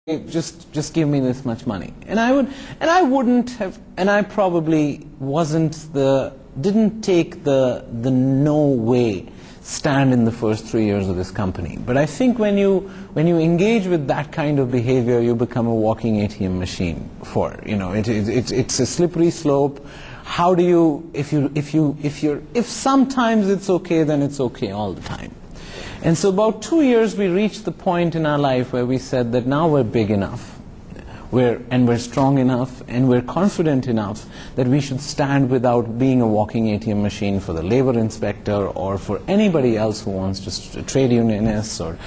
just give me this much money. And I wouldn't have, and I probably didn't take the no way stand in the first 3 years of this company. But I think when you engage with that kind of behavior, you become a walking ATM machine for it. You know, it's a slippery slope. How do you, if sometimes it's okay, then it's okay all the time. And so about 2 years we reached the point in our life where we said that now we're big enough, we're strong enough, and we're confident enough that we should stand without being a walking ATM machine for the labor inspector or for anybody else who wants to trade unionists or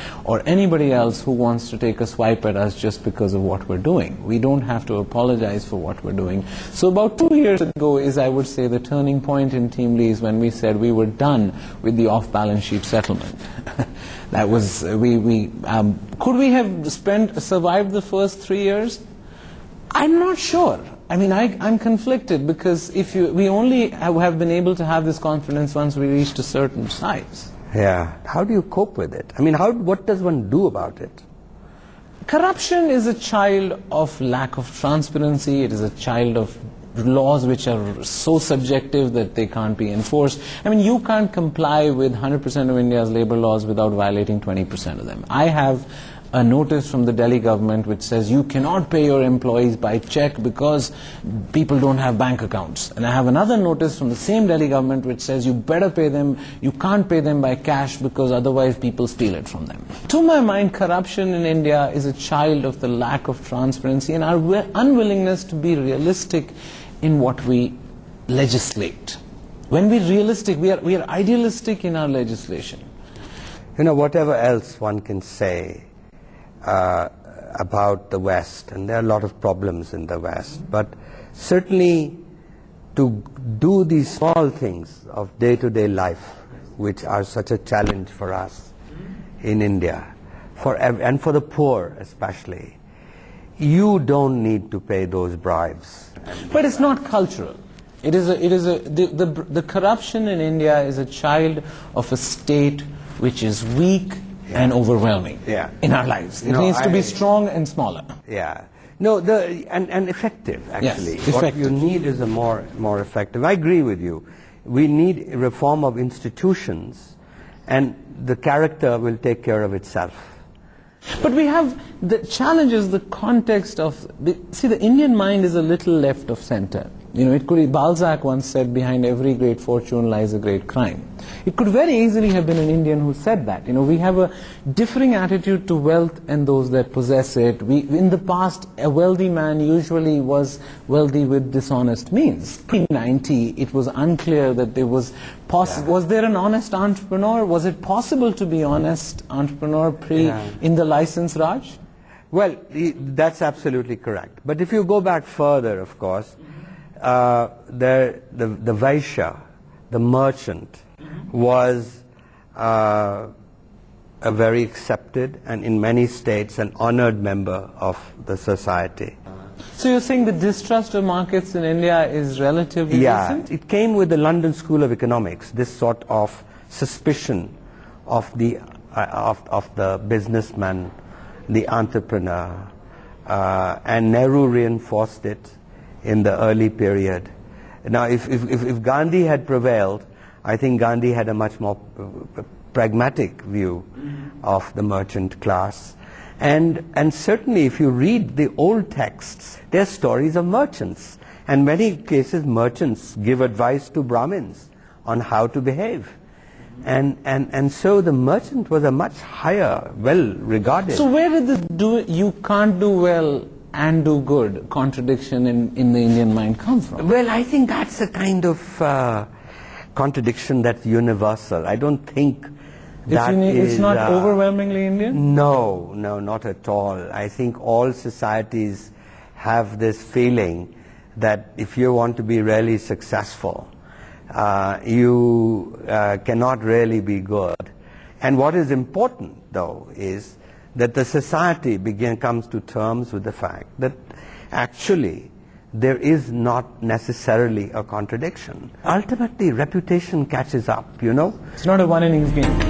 anybody else who wants to take a swipe at us just because of what we're doing. We don't have to apologize for what we're doing. So about 2 years ago is, I would say, the turning point in Team Lee's when we said we were done with the off-balance sheet settlement. That was, could we have survived the first 3 years? I'm not sure. I mean, I'm conflicted because we only have been able to have this confidence once we reached a certain size. Yeah. How do you cope with it? I mean, what does one do about it? Corruption is a child of lack of transparency. It is a child of laws which are so subjective that they can't be enforced. I mean, you can't comply with 100% of India's labor laws without violating 20% of them. I have a notice from the Delhi government which says you cannot pay your employees by check because people don't have bank accounts. And I have another notice from the same Delhi government which says you better pay them, you can't pay them by cash because otherwise people steal it from them. To my mind, corruption in India is a child of the lack of transparency and our unwillingness to be realistic in what we legislate. When we're realistic, we are idealistic in our legislation. You know, whatever else one can say about the West, and there are a lot of problems in the West, but certainly to do these small things of day-to-day life, which are such a challenge for us in India, and for the poor especially, you don't need to pay those bribes. But it's not cultural. The corruption in India is a child of a state which is weak and overwhelming in our lives. It needs to be strong and smaller. Yeah. No, and effective, actually. Yes, effective. What you need is a more effective. I agree with you. We need a reform of institutions, and the character will take care of itself. But we have the challenges, the context of, see, the Indian mind is a little left of center. You know, Balzac once said, behind every great fortune lies a great crime. It could very easily have been an Indian who said that. You know, we have a differing attitude to wealth and those that possess it. In the past, a wealthy man usually was wealthy with dishonest means. In 1990, it was unclear that there was was there an honest entrepreneur? Was it possible to be honest entrepreneur in the license Raj? Well, that's absolutely correct. But if you go back further, of course, the Vaishya, the merchant, was a very accepted and in many states an honored member of the society. So you're saying the distrust of markets in India is relatively recent? It came with the London School of Economics, this sort of suspicion of the businessman, the entrepreneur, and Nehru reinforced it in the early period. Now, if Gandhi had prevailed, I think Gandhi had a much more pragmatic view of the merchant class. And certainly if you read the old texts, there are stories of merchants. And many cases merchants give advice to Brahmins on how to behave. And so the merchant was a much higher, well regarded. So where did the you can't do well and do good contradiction in the Indian mind come from? Well, I think that's a kind of contradiction that's universal. I don't think it's not overwhelmingly Indian? No, not at all. I think all societies have this feeling that if you want to be really successful, you cannot really be good. And what is important, though, is that the society comes to terms with the fact that actually there is not necessarily a contradiction. Ultimately, reputation catches up, you know. It's not a one-innings game.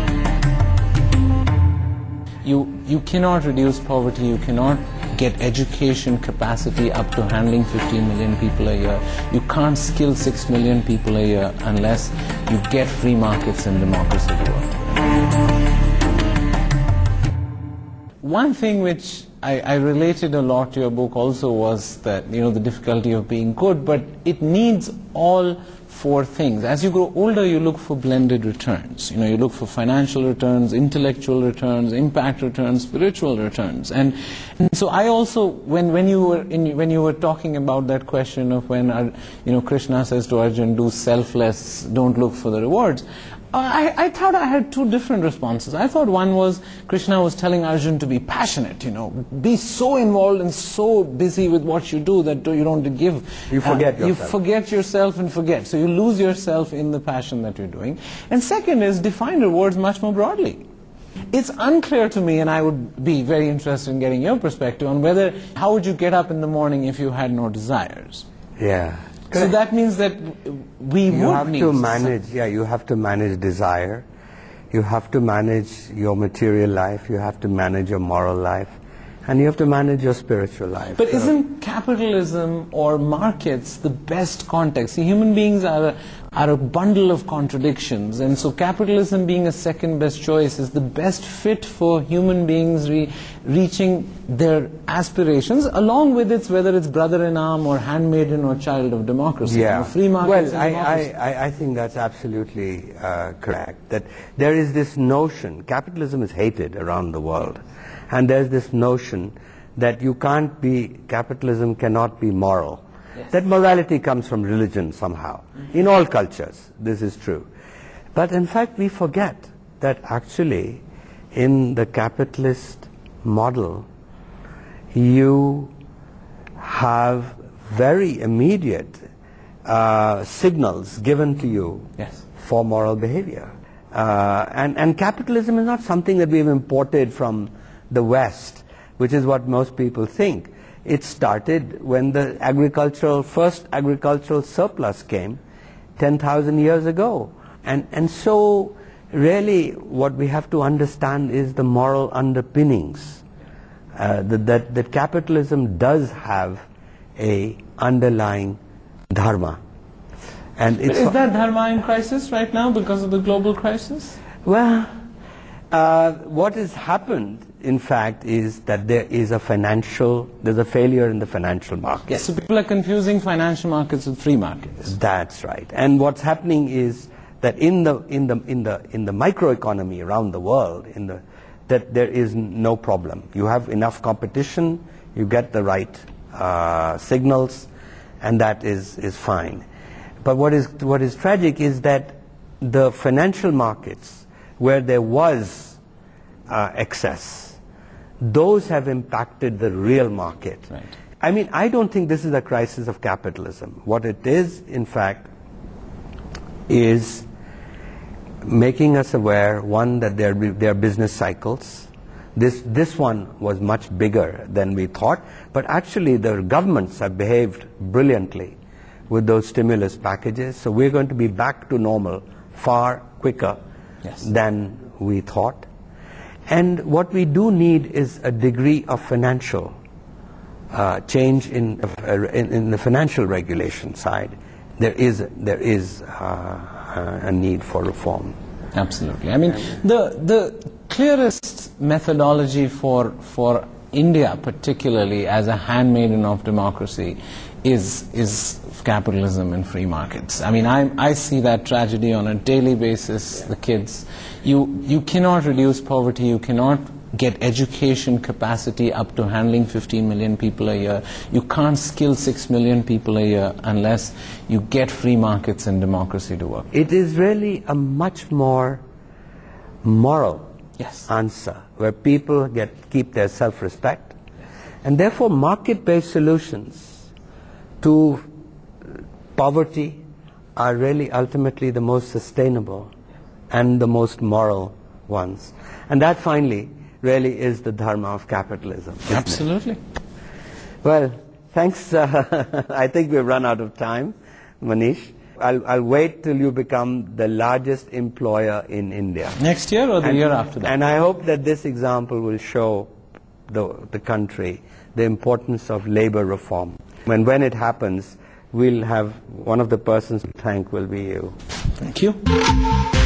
You cannot reduce poverty, you cannot get education capacity up to handling 15 million people a year. You can't skill 6 million people a year unless you get free markets and democracy to work. One thing which I related a lot to your book also was that, the difficulty of being good, but it needs all four things. As you grow older, you look for blended returns. You look for financial returns, intellectual returns, impact returns, spiritual returns. And so I also, when you were talking about that question of when Krishna says to Arjun, do selfless, don't look for the rewards, I thought I had two different responses. I thought one was Krishna was telling Arjun to be passionate, be so involved and so busy with what you do that you don't give. You forget yourself. You forget yourself and forget. So you lose yourself in the passion that you're doing. And second is define rewards much more broadly. It's unclear to me, and I would be very interested in getting your perspective on how would you get up in the morning if you had no desires? Yeah. So that means that you have to manage desire, you have to manage your material life, you have to manage your moral life, and you have to manage your spiritual life. But isn't capitalism or markets the best context? See, human beings are a bundle of contradictions, and so capitalism being a second best choice is the best fit for human beings reaching their aspirations, along with whether it's brother-in-arm or handmaiden or child of democracy. Yeah. Free markets and democracy. I think that's absolutely correct. That there is this notion, capitalism is hated around the world, and there's this notion that capitalism cannot be moral. Yes. That morality comes from religion somehow. In all cultures, this is true. But in fact, we forget that actually in the capitalist model, you have very immediate signals given to you yes. for moral behavior. And capitalism is not something that we've imported from the West, which is what most people think. It started when the first agricultural surplus came 10,000 years ago. And so really what we have to understand is the moral underpinnings. That capitalism does have a underlying dharma. And is that dharma in crisis right now because of the global crisis? Well, what has happened, in fact, is that there's a failure in the financial market. Yes, so people are confusing financial markets with free markets. That's right. And what's happening is that in the microeconomy around the world, that there is no problem. You have enough competition, you get the right signals, and that is fine. But what is tragic is that the financial markets, where there was excess, those have impacted the real market. Right. I mean, I don't think this is a crisis of capitalism. What it is, in fact, is making us aware, one, that there are business cycles. This one was much bigger than we thought, but actually the governments have behaved brilliantly with those stimulus packages. So we're going to be back to normal far quicker yes. than we thought. And what we do need is a degree of financial change in the financial regulation side. There is a need for reform. Absolutely. I mean, the clearest methodology for India, particularly as a handmaiden of democracy, is capitalism and free markets. I mean, I see that tragedy on a daily basis. The kids, you cannot reduce poverty, you cannot get education capacity up to handling 15 million people a year. You can't skill 6 million people a year unless you get free markets and democracy to work. It is really a much more moral yes. answer, where people keep their self-respect, and therefore market-based solutions to poverty are really ultimately the most sustainable and the most moral ones. And that finally really is the dharma of capitalism. Absolutely. Well, thanks. I think we've run out of time, Manish. I'll wait till you become the largest employer in India. Next year or the year after that? And I hope that this example will show the country, the importance of labor reform. And when it happens, we'll have one of the persons to thank will be you. Thank you.